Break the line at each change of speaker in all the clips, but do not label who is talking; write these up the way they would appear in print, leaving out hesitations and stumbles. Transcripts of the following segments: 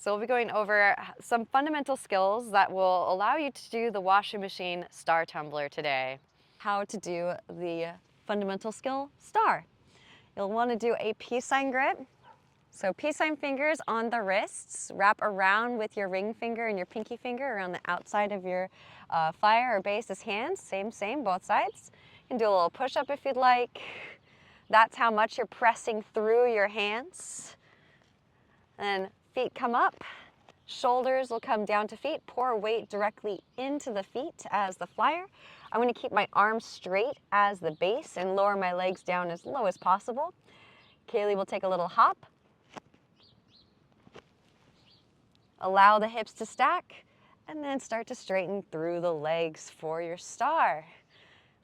So we'll be going over some fundamental skills that will allow you to do the washing machine star tumbler today. How to do the fundamental skill star. You'll want to do a peace sign grip. So peace sign fingers on the wrists, wrap around with your ring finger and your pinky finger around the outside of your flyer or base as hands. Same, both sides. You can do a little push-up if you'd like. That's how much you're pressing through your hands. And feet come up, shoulders will come down to feet. Pour weight directly into the feet as the flyer. I'm going to keep my arms straight as the base and lower my legs down as low as possible. Kaylee will take a little hop. Allow the hips to stack and then start to straighten through the legs for your star.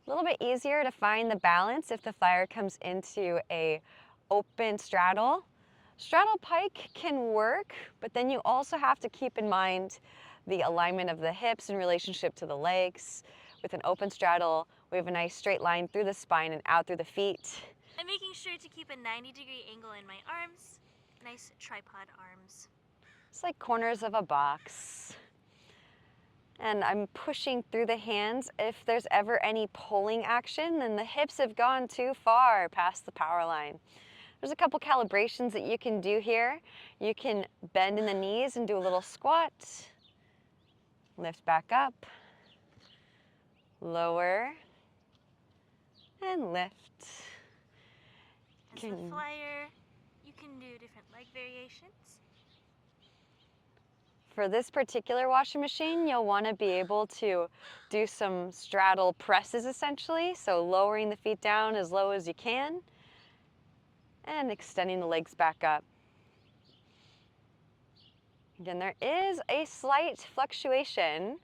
A little bit easier to find the balance if the flyer comes into a open straddle. Straddle pike can work, but then you also have to keep in mind the alignment of the hips in relationship to the legs. With an open straddle, we have a nice straight line through the spine and out through the feet.
I'm making sure to keep a 90-degree angle in my arms. Nice tripod arms.
It's like corners of a box. And I'm pushing through the hands. If there's ever any pulling action, then the hips have gone too far past the power line. There's a couple calibrations that you can do here. You can bend in the knees and do a little squat. Lift back up. Lower. And lift.
As the flyer, you can do different leg variations.
For this particular washing machine, you'll want to be able to do some straddle presses essentially. So lowering the feet down as low as you can and extending the legs back up. Again, there is a slight fluctuation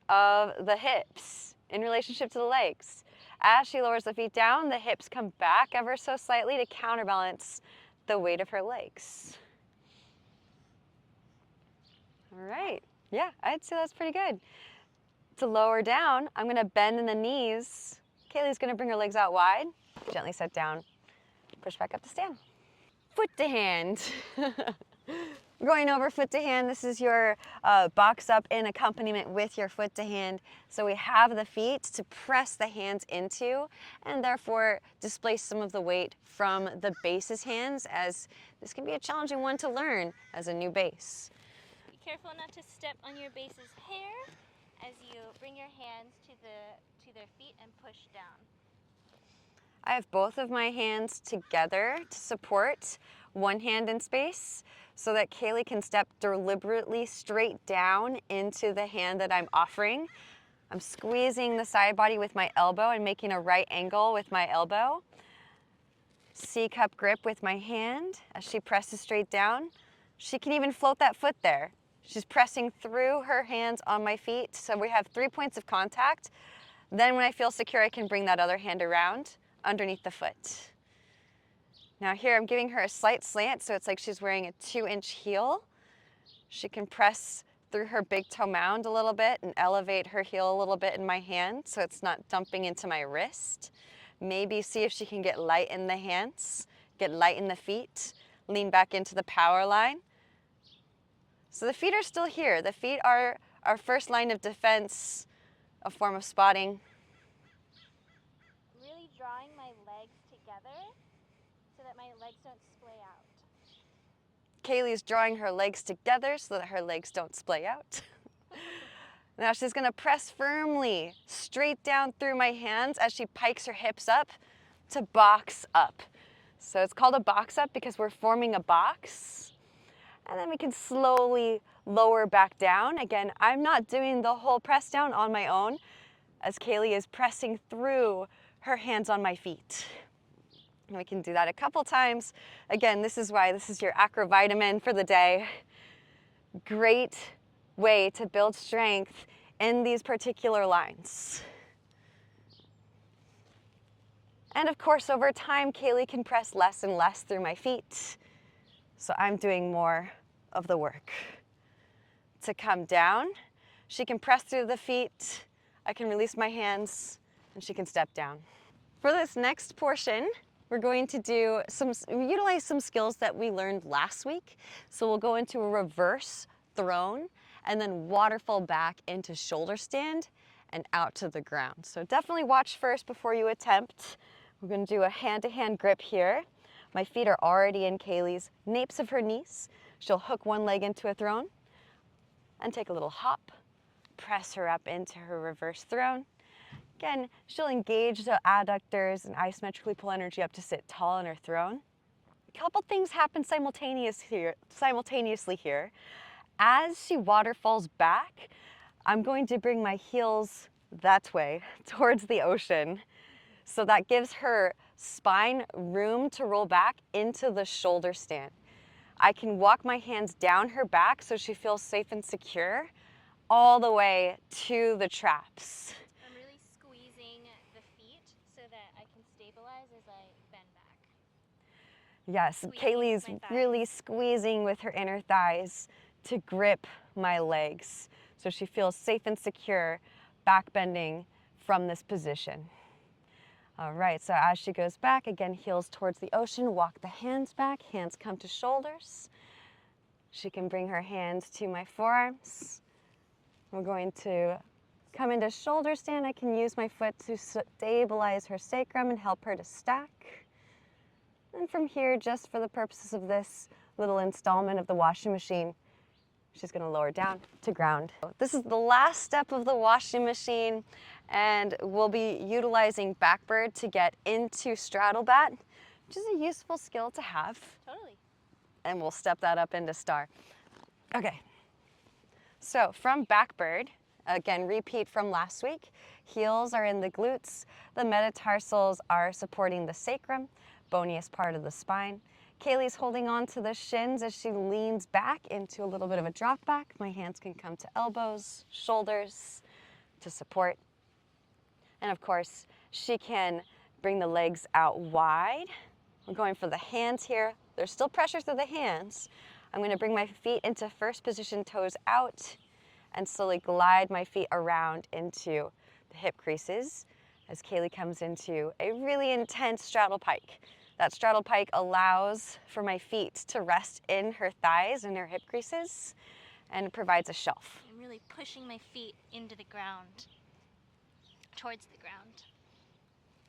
of the hips in relationship to the legs. As she lowers the feet down, the hips come back ever so slightly to counterbalance the weight of her legs. All right, yeah, I'd say that's pretty good. To lower down, I'm gonna bend in the knees. Kaylee's gonna bring her legs out wide, gently set down, push back up to stand. Foot to hand. Going over foot to hand, this is your box up in accompaniment with your foot to hand. So we have the feet to press the hands into and therefore displace some of the weight from the base's hands, as this can be a challenging one to learn as a new base.
Careful not to step on your base's hair as you bring your hands to their feet and push down.
I have both of my hands together to support one hand in space so that Kaylee can step deliberately straight down into the hand that I'm offering. I'm squeezing the side body with my elbow and making a right angle with my elbow. C-cup grip with my hand as she presses straight down. She can even float that foot there. She's pressing through her hands on my feet. So we have 3 points of contact. Then when I feel secure, I can bring that other hand around underneath the foot. Now here I'm giving her a slight slant, so it's like she's wearing a 2-inch heel. She can press through her big toe mound a little bit and elevate her heel a little bit in my hand so it's not dumping into my wrist. Maybe see if she can get light in the hands, get light in the feet, lean back into the power line. So the feet are still here. The feet are our first line of defense, a form of spotting.
Really drawing my legs together so that my legs don't splay out.
Kaylee's drawing her legs together so that her legs don't splay out. Now she's gonna press firmly straight down through my hands as she pikes her hips up to box up. So it's called a box up because we're forming a box. And then we can slowly lower back down. Again, I'm not doing the whole press down on my own as Kaylee is pressing through her hands on my feet. And we can do that a couple times. Again, this is why this is your Acro vitamin for the day. Great way to build strength in these particular lines. And of course, over time, Kaylee can press less and less through my feet. So I'm doing more of the work. To come down, she can press through the feet. I can release my hands and she can step down. For this next portion, we're going to utilize some skills that we learned last week. So we'll go into a reverse throne and then waterfall back into shoulder stand and out to the ground. So definitely watch first before you attempt. We're going to do a hand-to-hand grip here. My feet are already in Kaylee's napes of her knees. She'll hook one leg into a throne and take a little hop, press her up into her reverse throne. Again, she'll engage the adductors and isometrically pull energy up to sit tall in her throne. A couple things happen simultaneously here. As she waterfalls back, I'm going to bring my heels that way, towards the ocean. So that gives her spine room to roll back into the shoulder stand. I can walk my hands down her back so she feels safe and secure, all the way to the traps.
I'm really squeezing the feet so that I can stabilize as I bend back.
Yes, Kaylee's really squeezing with her inner thighs to grip my legs so she feels safe and secure back bending from this position. All right, so as she goes back, again, heels towards the ocean, walk the hands back, hands come to shoulders. She can bring her hands to my forearms. We're going to come into shoulder stand. I can use my foot to stabilize her sacrum and help her to stack. And from here, just for the purposes of this little installment of the washing machine, she's going to lower down to ground. This is the last step of the washing machine, and we'll be utilizing backbird to get into straddle bat, which is a useful skill to have.
Totally.
And we'll step that up into star. Okay, so from backbird, again, repeat from last week. Heels are in the glutes, the metatarsals are supporting the sacrum, boniest part of the spine. Kaylee's holding on to the shins as she leans back into a little bit of a drop back. My hands can come to elbows, shoulders to support. And of course, she can bring the legs out wide. We're going for the hands here. There's still pressure through the hands. I'm going to bring my feet into first position, toes out, and slowly glide my feet around into the hip creases as Kaylee comes into a really intense straddle pike. That straddle pike allows for my feet to rest in her thighs and her hip creases and provides a shelf.
I'm really pushing my feet into the ground, towards the ground.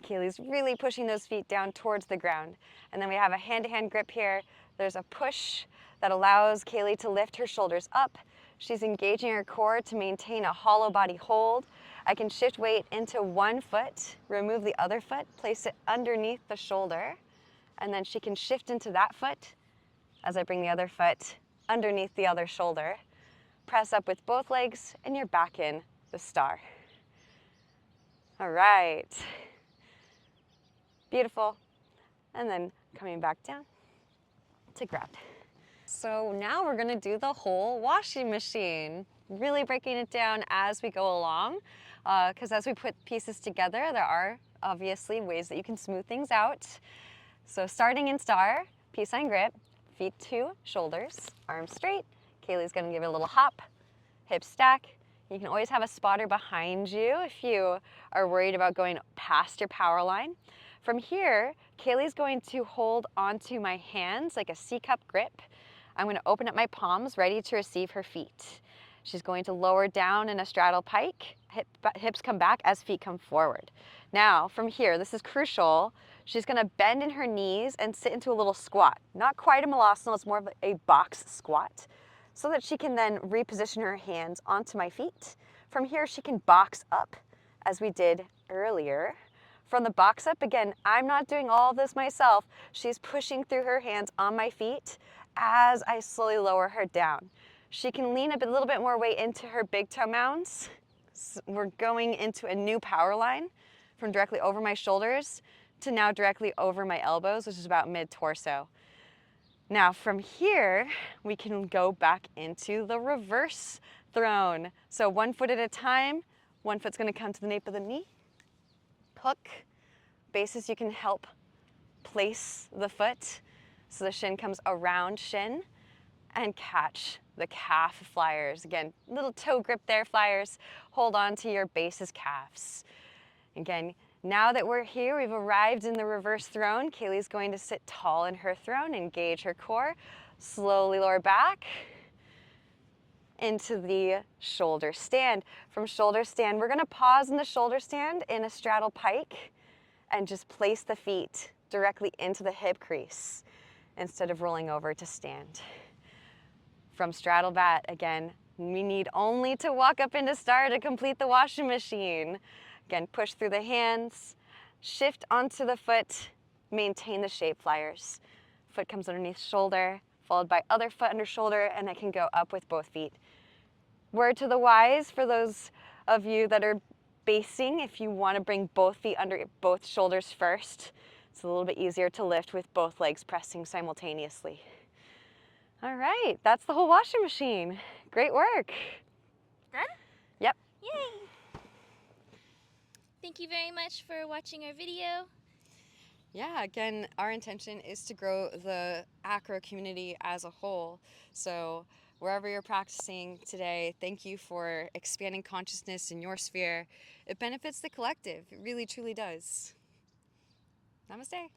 Kaylee's really pushing those feet down towards the ground. And then we have a hand-to-hand grip here. There's a push that allows Kaylee to lift her shoulders up. She's engaging her core to maintain a hollow body hold. I can shift weight into one foot, remove the other foot, place it underneath the shoulder, and then she can shift into that foot as I bring the other foot underneath the other shoulder. Press up with both legs, and you're back in the star. All right. Beautiful. And then coming back down to ground. So now we're gonna do the whole washing machine, really breaking it down as we go along, because as we put pieces together, there are obviously ways that you can smooth things out. So starting in star, peace sign grip, feet to shoulders, arms straight. Kaylee's gonna give it a little hop, hip stack. You can always have a spotter behind you if you are worried about going past your power line. From here, Kaylee's going to hold onto my hands like a C-cup grip. I'm going to open up my palms, ready to receive her feet. She's going to lower down in a straddle pike. Hips come back as feet come forward. Now, from here, this is crucial. She's going to bend in her knees and sit into a little squat. Not quite a malasana, it's more of a box squat, so that she can then reposition her hands onto my feet. From here, she can box up, as we did earlier. From the box up, again, I'm not doing all of this myself. She's pushing through her hands on my feet as I slowly lower her down. She can lean a little bit more weight into her big toe mounds. So we're going into a new power line from directly over my shoulders to now directly over my elbows, which is about mid-torso. Now from here, we can go back into the reverse throne. So one foot at a time, one foot's gonna come to the nape of the knee. Hook, bases you can help place the foot so the shin comes around shin, and catch the calf flyers. Again, little toe grip there, flyers. Hold on to your bases calves. Again, Now that we're here, we've arrived in the reverse throne. Kaylee's going to sit tall in her throne, engage her core, slowly lower back into the shoulder stand. From shoulder stand, we're gonna pause in the shoulder stand in a straddle pike and just place the feet directly into the hip crease instead of rolling over to stand. From straddle bat, again, we need only to walk up into star to complete the washing machine. Again, push through the hands, shift onto the foot, maintain the shape flyers. Foot comes underneath shoulder, followed by other foot under shoulder, and it can go up with both feet. Word to the wise for those of you that are basing, if you want to bring both feet under both shoulders first, it's a little bit easier to lift with both legs pressing simultaneously. All right, that's the whole washing machine. Great work.
Done?
Yep.
Yay! Thank you very much for watching our video.
Yeah, again, our intention is to grow the Acro community as a whole. So wherever you're practicing today, thank you for expanding consciousness in your sphere. It benefits the collective. It really, truly does. Namaste.